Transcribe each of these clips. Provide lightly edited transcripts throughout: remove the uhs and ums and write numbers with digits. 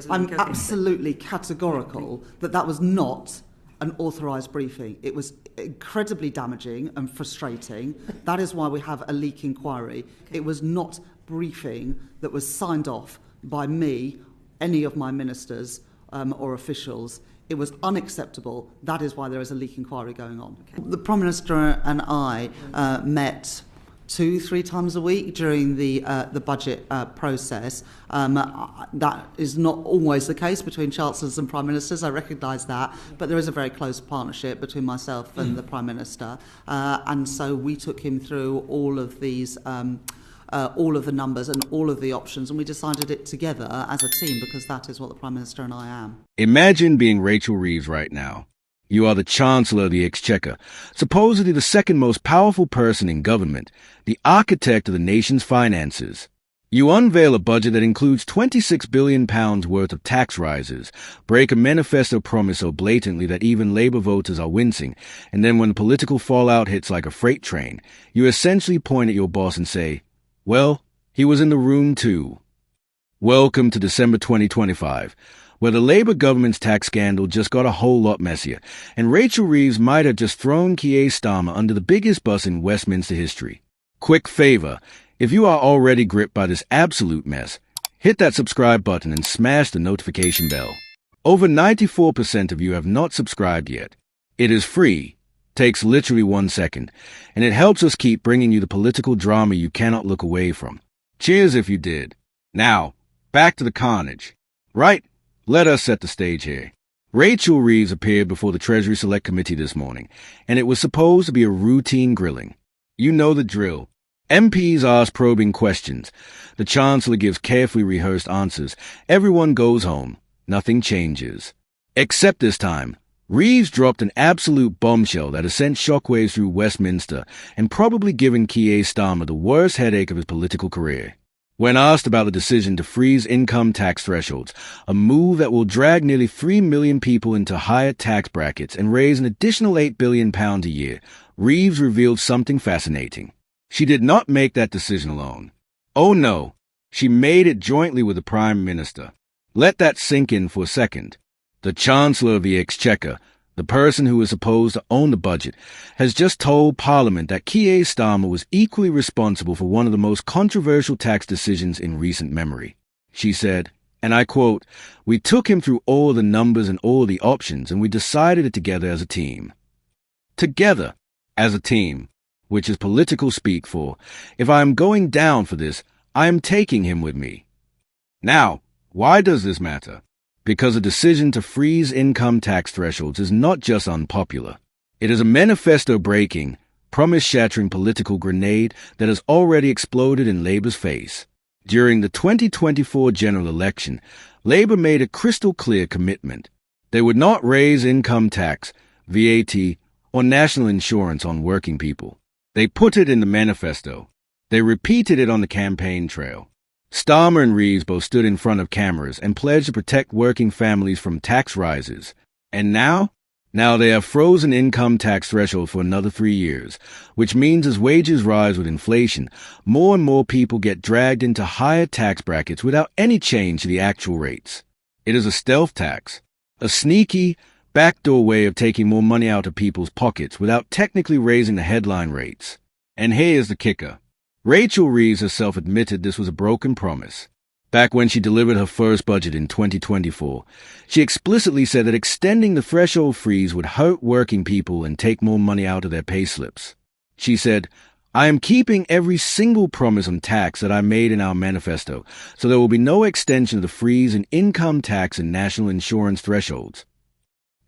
I'm absolutely categorical that that was not an authorised briefing. It was incredibly damaging and frustrating. That is why we have a leak inquiry. It was not briefing that was signed off by me, any of my ministers or officials. It was unacceptable. That is why there is a leak inquiry going on. Okay. The Prime Minister and I met 2-3 times a week during the budget process. That is not always the case between Chancellors and Prime Ministers, I recognise that, but there is a very close partnership between myself and the Prime Minister, and so we took him through all of these all of the numbers and all of the options, and we decided it together as a team because that is what the Prime Minister and I am. Imagine being Rachel Reeves right now. You are the Chancellor of the Exchequer, supposedly the second most powerful person in government, the architect of the nation's finances. You unveil a budget that includes £26 billion worth of tax rises, break a manifesto promise so blatantly that even Labour voters are wincing, and then when the political fallout hits like a freight train, you essentially point at your boss and say, well, he was in the room too. Welcome to December 2025. Where the Labour government's tax scandal just got a whole lot messier, and Rachel Reeves might have just thrown Keir Starmer under the biggest bus in Westminster history. Quick favour, if you are already gripped by this absolute mess, hit that subscribe button and smash the notification bell. Over 94% of you have not subscribed yet. It is free, takes literally 1 second, and it helps us keep bringing you the political drama you cannot look away from. Cheers if you did. Now, back to the carnage. Right? Let us set the stage here. Rachel Reeves appeared before the Treasury Select Committee this morning, and it was supposed to be a routine grilling. You know the drill. MPs ask probing questions. The Chancellor gives carefully rehearsed answers. Everyone goes home. Nothing changes. Except this time, Reeves dropped an absolute bombshell that has sent shockwaves through Westminster and probably given Keir Starmer the worst headache of his political career. When asked about the decision to freeze income tax thresholds, a move that will drag nearly 3 million people into higher tax brackets and raise an additional £8 billion a year, Reeves revealed something fascinating. She did not make that decision alone. Oh no, she made it jointly with the Prime Minister. Let that sink in for a second. The Chancellor of the Exchequer, the person who is supposed to own the budget, has just told Parliament that Keir Starmer was equally responsible for one of the most controversial tax decisions in recent memory. She said, and I quote, "We took him through all the numbers and all the options, and we decided it together as a team." Together, as a team, which is political speak for, if I am going down for this, I am taking him with me. Now, why does this matter? Because a decision to freeze income tax thresholds is not just unpopular. It is a manifesto-breaking, promise-shattering political grenade that has already exploded in Labour's face. During the 2024 general election, Labour made a crystal-clear commitment. They would not raise income tax, VAT, or national insurance on working people. They put it in the manifesto. They repeated it on the campaign trail. Starmer and Reeves both stood in front of cameras and pledged to protect working families from tax rises. And now? Now they have frozen income tax threshold for another 3 years, which means as wages rise with inflation, more and more people get dragged into higher tax brackets without any change to the actual rates. It is a stealth tax, a sneaky, backdoor way of taking more money out of people's pockets without technically raising the headline rates. And here is the kicker. Rachel Reeves herself admitted this was a broken promise. Back when she delivered her first budget in 2024, she explicitly said that extending the threshold freeze would hurt working people and take more money out of their payslips. She said, "I am keeping every single promise on tax that I made in our manifesto, so there will be no extension of the freeze in income tax and national insurance thresholds."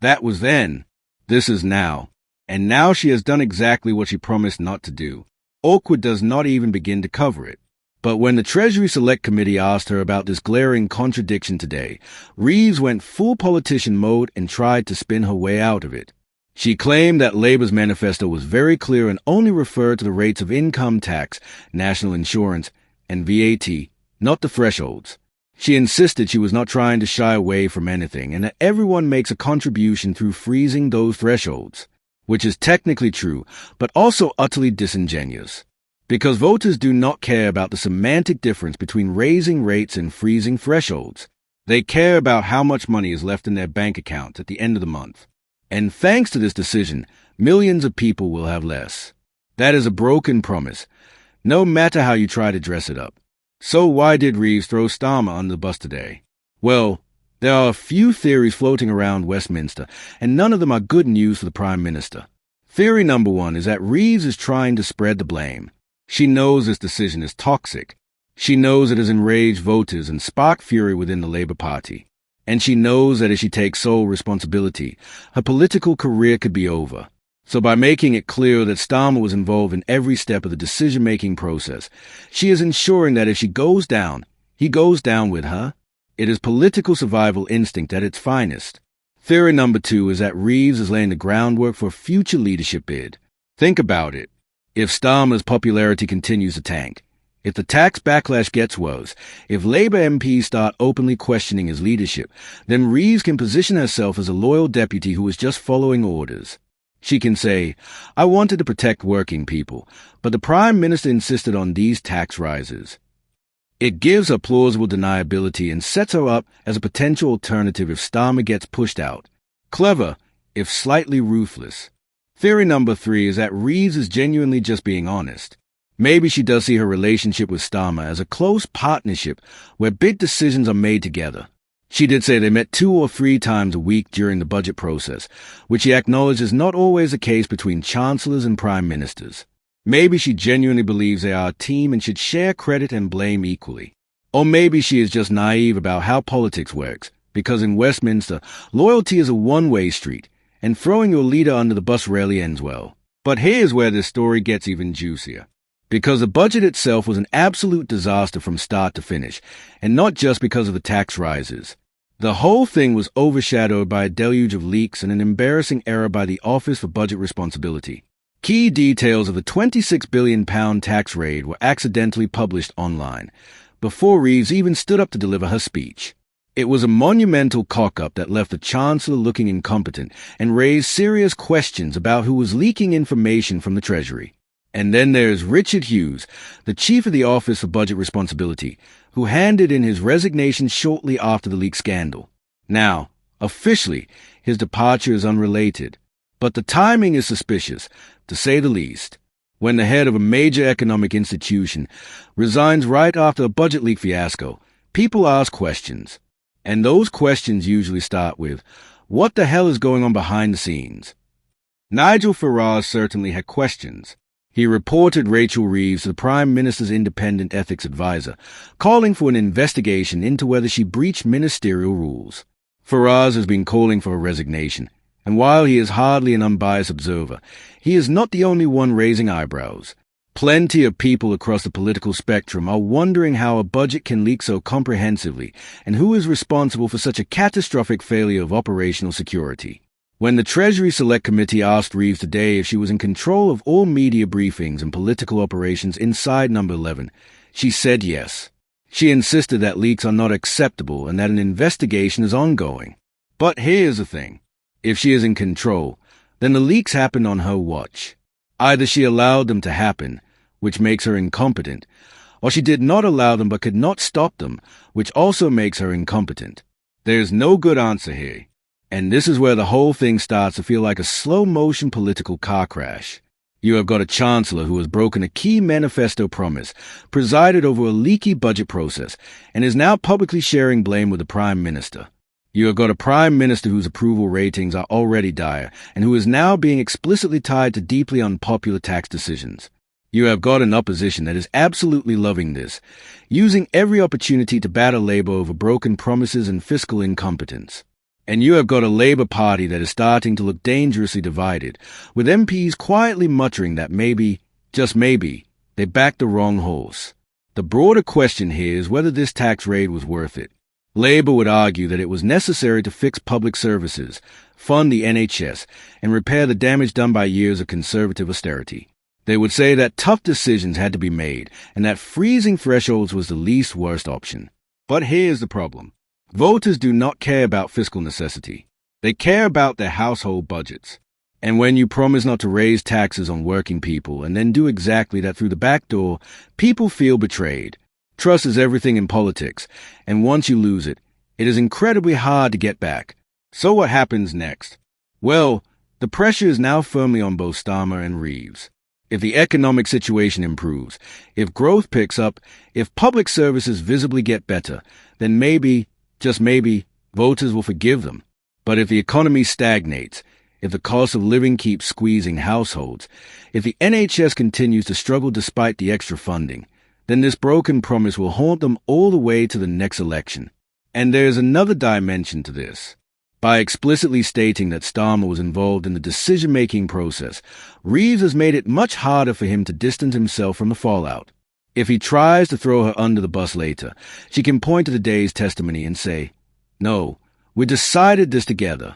That was then. This is now. And now she has done exactly what she promised not to do. Awkward does not even begin to cover it. But when the Treasury Select Committee asked her about this glaring contradiction today, Reeves went full politician mode and tried to spin her way out of it. She claimed that Labour's manifesto was very clear and only referred to the rates of income tax, national insurance, and VAT, not the thresholds. She insisted she was not trying to shy away from anything and that everyone makes a contribution through freezing those thresholds, which is technically true, but also utterly disingenuous. Because voters do not care about the semantic difference between raising rates and freezing thresholds. They care about how much money is left in their bank account at the end of the month. And thanks to this decision, millions of people will have less. That is a broken promise, no matter how you try to dress it up. So why did Reeves throw Starmer under the bus today? Well, there are a few theories floating around Westminster, and none of them are good news for the Prime Minister. Theory number one is that Reeves is trying to spread the blame. She knows this decision is toxic. She knows it has enraged voters and sparked fury within the Labour Party. And she knows that if she takes sole responsibility, her political career could be over. So by making it clear that Starmer was involved in every step of the decision-making process, she is ensuring that if she goes down, he goes down with her. It is political survival instinct at its finest. Theory number two is that Reeves is laying the groundwork for a future leadership bid. Think about it. If Starmer's popularity continues to tank, if the tax backlash gets worse, if Labour MPs start openly questioning his leadership, then Reeves can position herself as a loyal deputy who is just following orders. She can say, I wanted to protect working people, but the Prime Minister insisted on these tax rises. It gives her plausible deniability and sets her up as a potential alternative if Starmer gets pushed out. Clever, if slightly ruthless. Theory number three is that Reeves is genuinely just being honest. Maybe she does see her relationship with Starmer as a close partnership where big decisions are made together. She did say they met 2 or 3 times a week during the budget process, which she acknowledged is not always the case between chancellors and prime ministers. Maybe she genuinely believes they are a team and should share credit and blame equally. Or maybe she is just naive about how politics works, because in Westminster, loyalty is a one-way street, and throwing your leader under the bus rarely ends well. But here's where this story gets even juicier. Because the budget itself was an absolute disaster from start to finish, and not just because of the tax rises. The whole thing was overshadowed by a deluge of leaks and an embarrassing error by the Office for Budget Responsibility. Key details of the £26 billion tax raid were accidentally published online, before Reeves even stood up to deliver her speech. It was a monumental cock-up that left the Chancellor looking incompetent and raised serious questions about who was leaking information from the Treasury. And then there's Richard Hughes, the Chief of the Office for Budget Responsibility, who handed in his resignation shortly after the leak scandal. Now, officially, his departure is unrelated. But the timing is suspicious, to say the least, when the head of a major economic institution resigns right after a budget leak fiasco. People ask questions, and those questions usually start with, what the hell is going on behind the scenes? Nigel Farage certainly had questions. He reported Rachel Reeves to the Prime Minister's independent ethics advisor, calling for an investigation into whether she breached ministerial rules. Farage has been calling for her resignation, and while he is hardly an unbiased observer, he is not the only one raising eyebrows. Plenty of people across the political spectrum are wondering how a budget can leak so comprehensively and who is responsible for such a catastrophic failure of operational security. When the Treasury Select Committee asked Reeves today if she was in control of all media briefings and political operations inside Number 11, she said yes. She insisted that leaks are not acceptable and that an investigation is ongoing. But here's the thing. If she is in control, then the leaks happened on her watch. Either she allowed them to happen, which makes her incompetent, or she did not allow them but could not stop them, which also makes her incompetent. There's no good answer here, and this is where the whole thing starts to feel like a slow-motion political car crash. You have got a Chancellor who has broken a key manifesto promise, presided over a leaky budget process, and is now publicly sharing blame with the Prime Minister. You have got a Prime Minister whose approval ratings are already dire, and who is now being explicitly tied to deeply unpopular tax decisions. You have got an opposition that is absolutely loving this, using every opportunity to batter Labour over broken promises and fiscal incompetence. And you have got a Labour Party that is starting to look dangerously divided, with MPs quietly muttering that maybe, just maybe, they backed the wrong horse. The broader question here is whether this tax raid was worth it. Labour would argue that it was necessary to fix public services, fund the NHS, and repair the damage done by years of conservative austerity. They would say that tough decisions had to be made, and that freezing thresholds was the least worst option. But here's the problem. Voters do not care about fiscal necessity. They care about their household budgets. And when you promise not to raise taxes on working people and then do exactly that through the back door, people feel betrayed. Trust is everything in politics, and once you lose it, It is incredibly hard to get back. So what happens next? Well, the pressure is now firmly on both Starmer and Reeves. If the economic situation improves, if growth picks up, if public services visibly get better, then maybe, just maybe, voters will forgive them. But if the economy stagnates, if the cost of living keeps squeezing households, if the NHS continues to struggle despite the extra funding, then this broken promise will haunt them all the way to the next election. And there is another dimension to this. By explicitly stating that Starmer was involved in the decision-making process, Reeves has made it much harder for him to distance himself from the fallout. If he tries to throw her under the bus later, she can point to today's testimony and say, "No, we decided this together."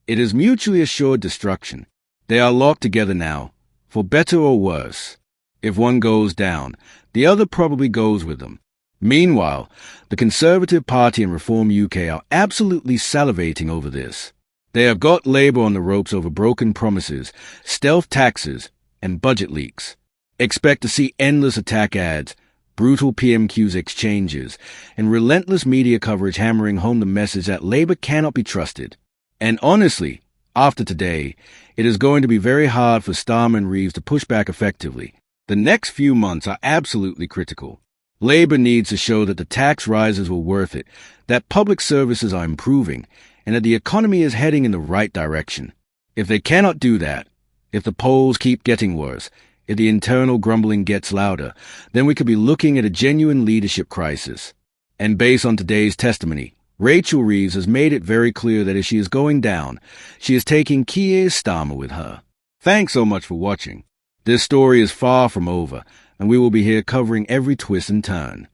It is mutually assured destruction. They are locked together now, for better or worse. If one goes down, the other probably goes with them. Meanwhile, the Conservative Party and Reform UK are absolutely salivating over this. They have got Labour on the ropes over broken promises, stealth taxes, and budget leaks. Expect to see endless attack ads, brutal PMQs exchanges, and relentless media coverage hammering home the message that Labour cannot be trusted. And honestly, after today, it is going to be very hard for Starmer and Reeves to push back effectively. The next few months are absolutely critical. Labour needs to show that the tax rises were worth it, that public services are improving, and that the economy is heading in the right direction. If they cannot do that, if the polls keep getting worse, if the internal grumbling gets louder, then we could be looking at a genuine leadership crisis. And based on today's testimony, Rachel Reeves has made it very clear that if she is going down, she is taking Keir Starmer with her. Thanks so much for watching. This story is far from over, and we will be here covering every twist and turn.